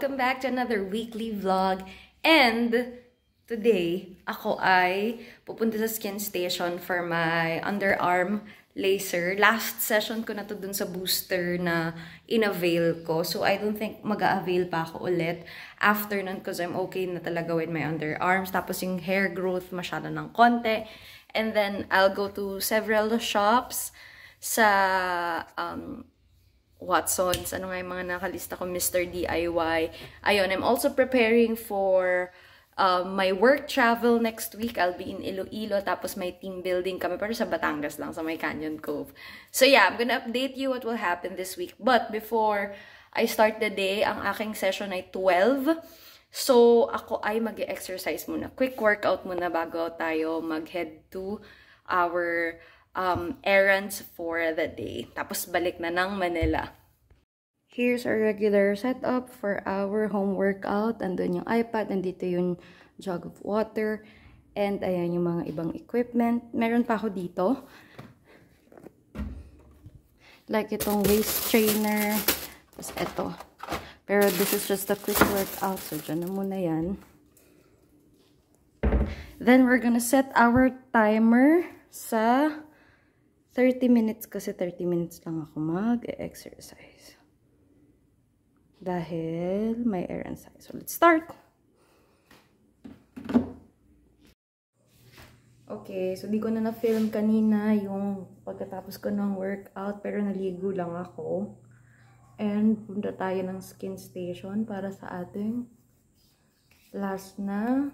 Welcome back to another weekly vlog. And today, ako ay pupunta sa Skin Station for my underarm laser. Last session ko na to dun sa booster na in-avail ko. So I don't think mag-a-avail pa ako ulit after nun because I'm okay na talaga with my underarms. Tapos yung hair growth masyado ng konti. And then I'll go to several shops sa Watsons, ano nga yung mga nakalista ko, Mr. DIY. Ayun, I'm also preparing for my work travel next week. I'll be in Iloilo, tapos may team building kami, pero sa Batangas lang, sa may Canyon Cove. So yeah, I'm gonna update you what will happen this week. But before I start the day, ang aking session ay 12. So ako ay mag-exercise muna. Quick workout muna bago tayo mag-head to our errands for the day. Tapos balik na ng Manila. Here's our regular setup for our home workout. Andun yung iPad, nandito yung jug of water, and ayan yung mga ibang equipment. Meron pa ako dito. Like itong waist trainer. Tapos ito. Pero this is just a quick workout. So dyan na muna yan. Then we're gonna set our timer sa 30 minutes kasi 30 minutes lang ako mag-exercise. Dahil may errands tayo. So, let's start! Okay, so di ko na na-film kanina yung pagkatapos ko ng workout, pero naligo lang ako. And punta tayo ng Skin Station para sa ating last na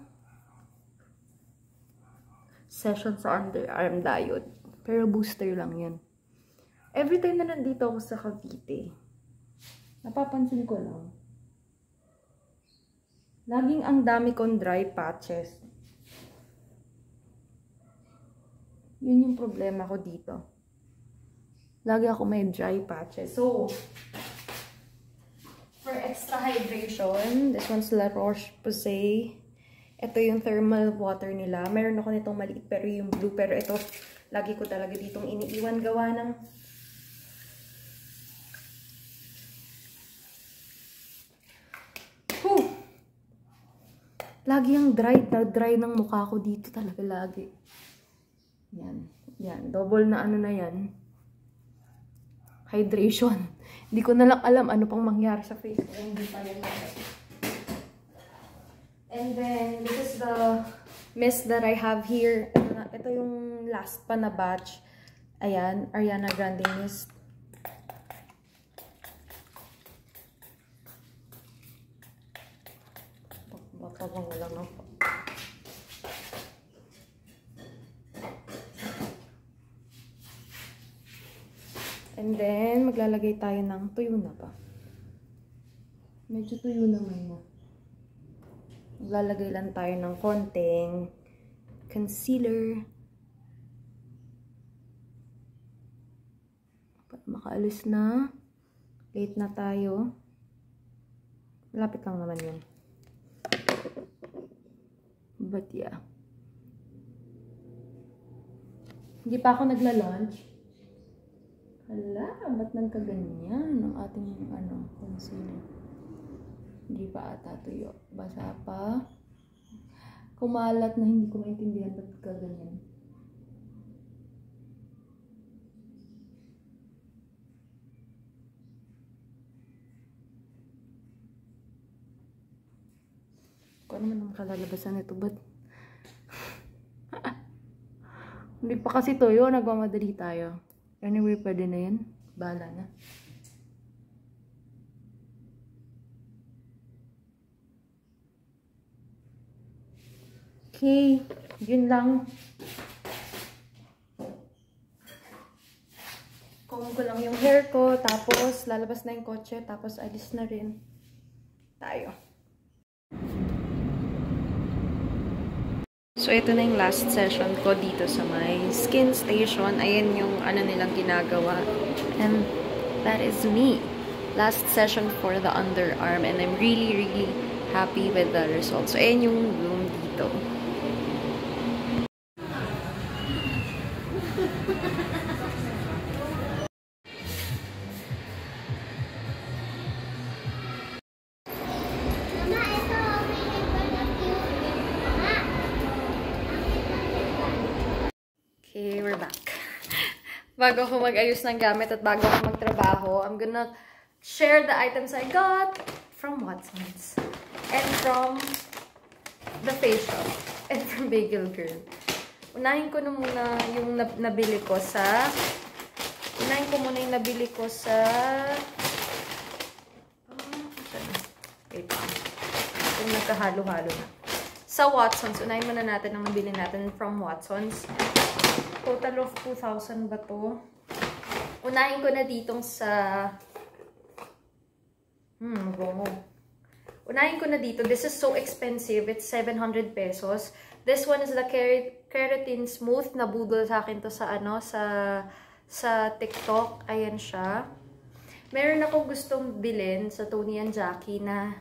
session sa underarm diode. Pero booster lang yan. Every time na nandito ako sa Cavite, napapansin ko lang, laging ang dami kong dry patches. Yun yung problema ko dito. Lagi ako may dry patches. So, for extra hydration, this one's La Roche-Posay. Ito yung thermal water nila. Meron ako nitong maliit pero yung blue. Pero ito, lagi ko talaga ditong iniiwan gawa ng lagi yung dry ng mukha ko dito talaga lagi. Yan. Yan. Double na ano na yan. Hydration. Hindi ko na lang alam ano pang mangyari sa face ko. Hindi pa yan. And then, this is the mist that I have here. Ito yung last pa na batch. Ayan. Ariana Grande mist. Tabang lang ako. And then, maglalagay tayo ng tuyo na pa. Medyo tuyo naman na. Maglalagay lang tayo ng konting concealer. Para makaalis na. Late na tayo. Malapit lang naman yun. But yeah. Hindi pa ako nagla-lunch. Hala, ba't nang kaganyan ang ating concealer? Hindi pa ata tuyo. Basa pa. Kumalat na hindi ko maintindihan ba't kaganyan. Ano naman ang kalalabasan nito, but hindi pa kasi toyo, nagmamadali tayo. Anyway, pwede na yan. Bahala na. Okay, yun lang. Comb ko lang yung hair ko, tapos lalabas na yung kotse, tapos alis na rin tayo. So, ito na yung last session ko dito sa my Skin Station. Ayan yung ano nilang ginagawa. And that is me. Last session for the underarm. And I'm really, really happy with the results. So, ayan yung room dito. bago ako mag-ayos ng gamit at bago ako magtrabaho, I'm gonna share the items I got from Watsons and from the Face Shop and from Bagel Girl. Unahin ko na muna yung nabili ko sa wait lang. Yung nagkahalo-halo na. Sa Watsons, unahin muna natin ang nabili natin from Watsons. Total of 2,000 ba to? Unahin ko na ditong sa... bongo. Unahin ko na dito. This is so expensive. It's 700 pesos. This one is the Keratin Smooth. Nabudol sa akin to sa sa TikTok. Ayan siya. Meron ako gustong bilhin sa Tony and Jackie na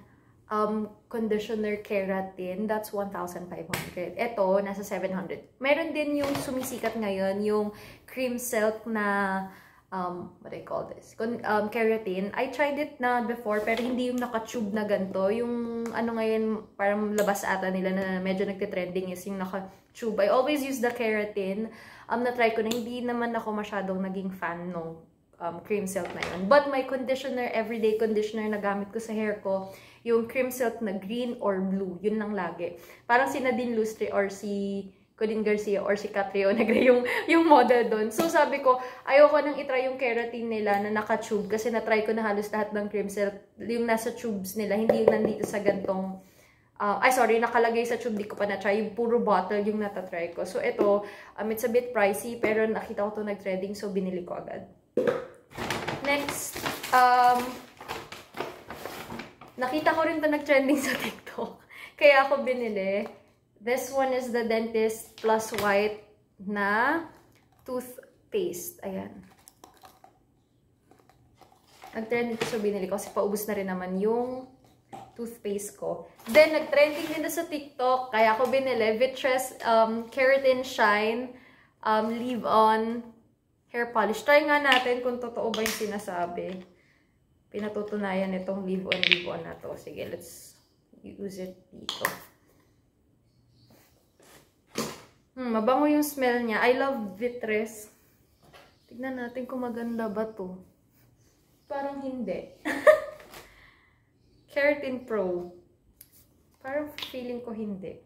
conditioner keratin. That's 1,500. Ito, nasa 700. Meron din yung sumisikat ngayon, yung cream silk na, what do I call this? Keratin. I tried it na before, pero hindi yung naka-tube na ganito. Yung ngayon, parang labas ata nila na medyo nagtitrending is yung naka-tube. I always use the keratin. Na-try ko na, hindi naman ako masyadong naging fan nung cream silk na yun. But my conditioner, everyday conditioner na gamit ko sa hair ko, yung cream silk na green or blue. Yun lang lagi. Parang si Nadine Lustre or si Colin Garcia or si Catriona Negre yung model doon. So sabi ko, ayoko nang itry yung keratin nila na naka-tube kasi na-try ko na halos lahat ng cream silk. Yung nasa tubes nila, hindi yung nandito sa gantong nakalagay sa tube, di ko pa na-try. Yung puro bottle yung natatry ko. So ito, it's a bit pricey pero nakita ko ito nag-trending so binili ko agad. Next, nakita ko rin ito nag-trending sa TikTok. Kaya ako binili. This one is the Dentist Plus White na toothpaste. Ayan. Nag-trending ito so binili ko kasi paubos na rin naman yung toothpaste ko. Then, nag-trending din na sa TikTok. Kaya ako binili. Vitress Keratin Shine Leave-On Hair Polish. Try nga natin kung totoo ba yung sinasabi. Pinatutunayan itong leave-on na to. Sige, let's use it dito. Mabango yung smell niya. I love Vitress. Tignan natin kung maganda ba to. Parang hindi. Keratin Pro. Parang feeling ko hindi.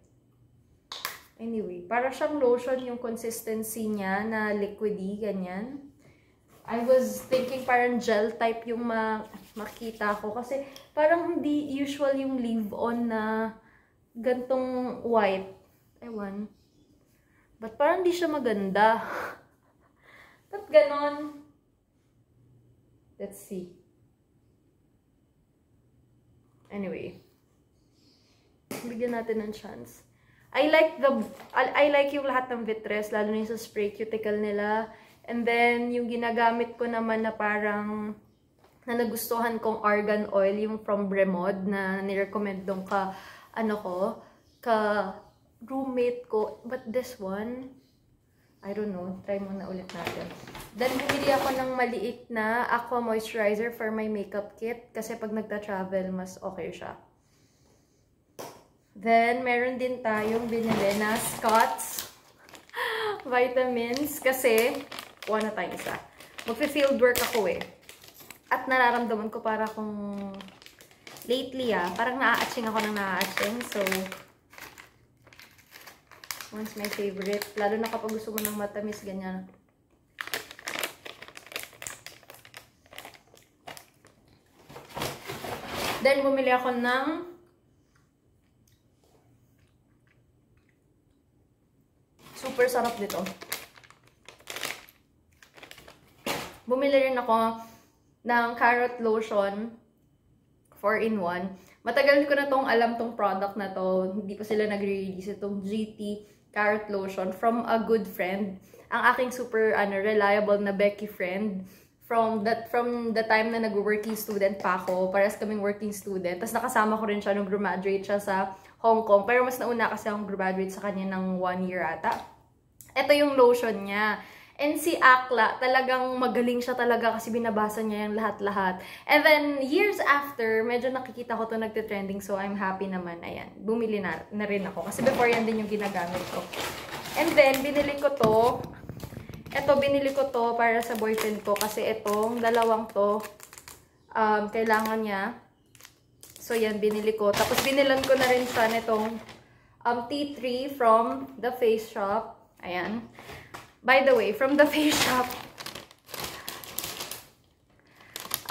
Anyway, para siyang lotion yung consistency niya na liquidy, ganyan. I was thinking parang gel type yung makita ko. Kasi parang hindi usual yung leave-on na gantong white. Ewan. But parang hindi siya maganda. Ba't ganon? Let's see. Anyway. Bigyan natin ng chance. I like yung lahat ng Vitress, lalo na yung sa spray cuticle nila. And then, yung ginagamit ko naman na parang na nagustuhan kong argan oil, yung from Bremod na nirecommend dong roommate ko. But this one, I don't know. Try muna ulit natin. Then, bumili ako ng maliit na aqua moisturizer for my makeup kit. Kasi pag nagta-travel, mas okay siya. Then, meron din tayong binili na Scott's vitamins. Kasi, kuha na tayong isa. Mag-field work ako eh. At nararamdaman ko para kung lately parang naa-atching ako ng naa-atching. So, one's my favorite. Lalo na kapag gusto mo ng matamis, ganyan. Then, bumili ako ng super sarap dito. Bumili rin ako ng carrot lotion 4-in-1. Matagal ko na tong alam tong product na to. Hindi pa sila nagre-release itong GT carrot lotion from a good friend. Ang aking super reliable na Becky friend from the time na nag-working student pa ako. Paras kaming working student. Tapos nakasama ko rin siya nung graduate siya sa Hong Kong. Pero mas nauna kasi akong graduate sa kanya ng 1 year ata. Ito yung lotion niya. And si Akla, talagang magaling siya talaga kasi binabasa niya yung lahat-lahat. And then, years after, medyo nakikita ko to nagtitrending. So, I'm happy naman. Ayan, bumili na rin ako. Kasi before yan din yung ginagamit ko. And then, binili ko to. Ito, binili ko to para sa boyfriend ko kasi itong dalawang to, kailangan niya. So, yan, binili ko. Tapos, binilan ko na rin siya nitong tea tree from The Face Shop. Ayan. By the way, from The Face Shop,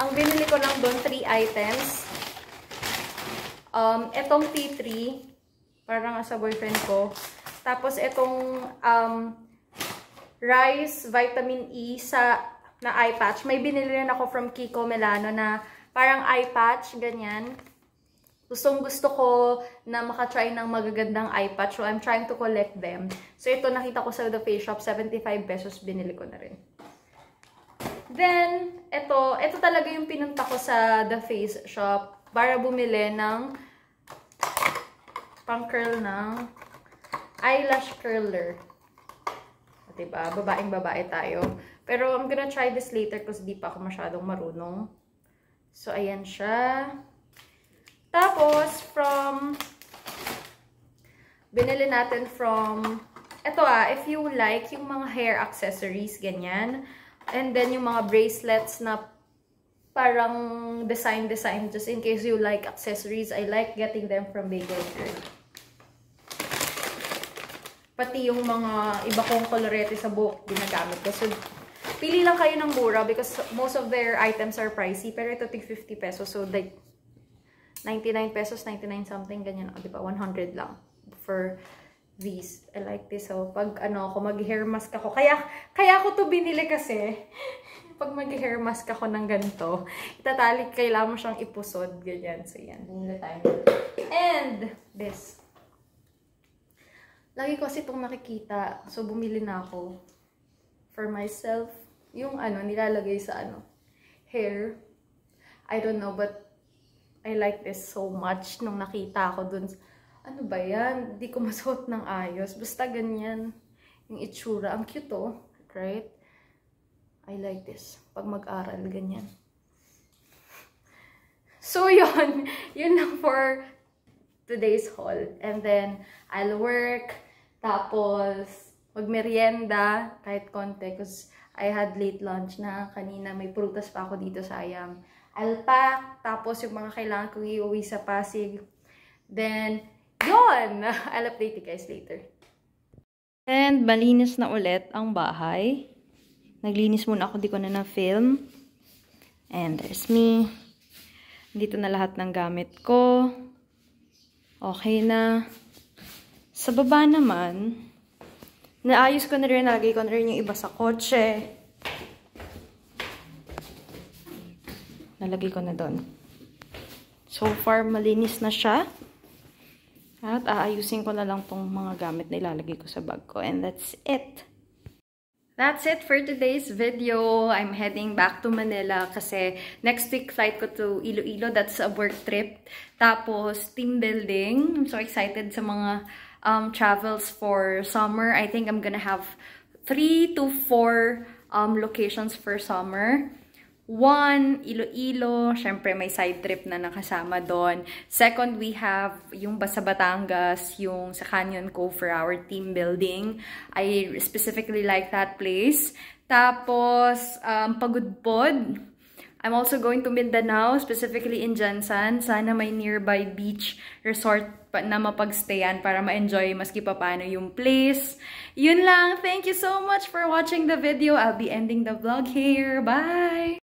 ang binili ko lang doon, 3 items. Itong tea tree, para nga sa boyfriend ko. Tapos, itong rice vitamin E na eye patch. May binili rin ako from Kiko Milano na parang eye patch, ganyan. Gusto ko na makatry ng magagandang eye patch. So, I'm trying to collect them. So, ito nakita ko sa The Face Shop. 75 pesos, binili ko na rin. Then, ito talaga yung pinunta ko sa The Face Shop para bumili ng pang-curl ng eyelash curler. Diba? Babaeng-babae tayo. Pero, I'm gonna try this later kasi di pa ako masyadong marunong. So, ayan siya. Tapos, binili natin from, if you like, yung mga hair accessories, ganyan. And then, yung mga bracelets na parang design, just in case you like accessories. I like getting them from Bagel Girl. Pati yung mga iba kong kolorete sa buhok, ginagamit ko. So, pili lang kayo ng mura because most of their items are pricey. Pero ito, tig 50 pesos. So, like, 99 pesos, 99 something, ganyan. O, diba? 100 lang for these. I like this. So, pag ako, mag-hair mask ako. Kaya ako to binili kasi, pag mag-hair mask ako ng ganito, itatali, kailangan mo siyang ipusod. Ganyan. So, yan. Binili tayo. And, this. Lagi ko kasi itong nakikita. So, bumili na ako for myself. Yung nilalagay sa hair. I don't know, but I like this so much nung nakita ko dun. Ano ba yan? Hindi ko masuot ng ayos. Basta ganyan yung itsura. Ang cute oh. Right? I like this. Pag mag-aral, ganyan. So, yun. Yun lang for today's haul. And then, I'll work. Tapos, magmerienda. Kahit konti. Because I had late lunch na. Kanina may prutas pa ako dito, sayang. I'll pack. Tapos, yung mga kailangan kong iuwi sa Pasig. Then, yun! I'll update you guys later. And, malinis na ulit ang bahay. Naglinis muna ako, di ko na na-film. And, there's me. Dito na lahat ng gamit ko. Okay na. Sa baba naman, naayos ko na rin, nalagay ko na rin yung iba sa kotse. Nalagay ko na doon. So far, malinis na siya. At aayusin ko na lang tong mga gamit na ilalagay ko sa bag ko. And that's it. That's it for today's video. I'm heading back to Manila kasi next week flight ko to Iloilo. That's a work trip. Tapos team building. I'm so excited sa mga travels for summer. I think I'm gonna have 3 to 4 locations for summer. 1, Iloilo. Syempre, may side trip na nakasama doon. Second, we have yung sa Batangas, yung sa Canyon Cove for our team building. I specifically like that place. Tapos, Pagudpod. I'm also going to Mindanao, specifically in Jansan. Sana may nearby beach resort na mapagstayan para ma-enjoy maski pa paano yung place. Yun lang. Thank you so much for watching the video. I'll be ending the vlog here. Bye!